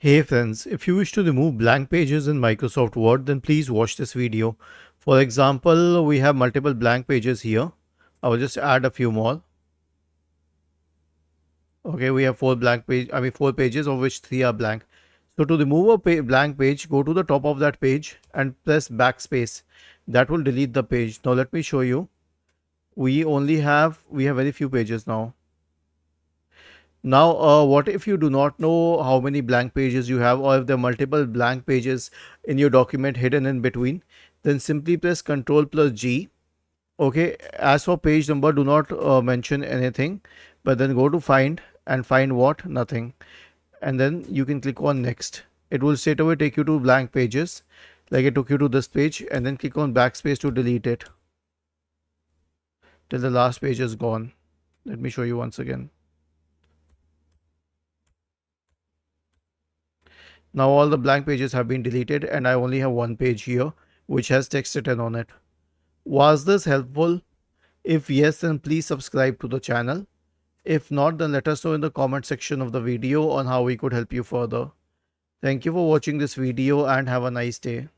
Hey friends, if you wish to remove blank pages in Microsoft Word, then please watch this video. For example, we have multiple blank pages here. I will just add a few more. Okay, we have four pages of which three are blank. So to remove a blank page, go to the top of that page and press backspace. That will delete the page. Now let me show you. We have very few pages now. Now, what if you do not know how many blank pages you have, or if there are multiple blank pages in your document hidden in between? Then simply press Ctrl plus G. Okay, as for page number, do not mention anything, but then go to find and find what? Nothing. And then you can click on next. It will straight away take you to blank pages, like it took you to this page, and then click on backspace to delete it till the last page is gone. Let me show you once again. Now all the blank pages have been deleted and I only have one page here which has text written on it. Was this helpful? If yes, then please subscribe to the channel. If not, then let us know in the comment section of the video on how we could help you further. Thank you for watching this video and have a nice day.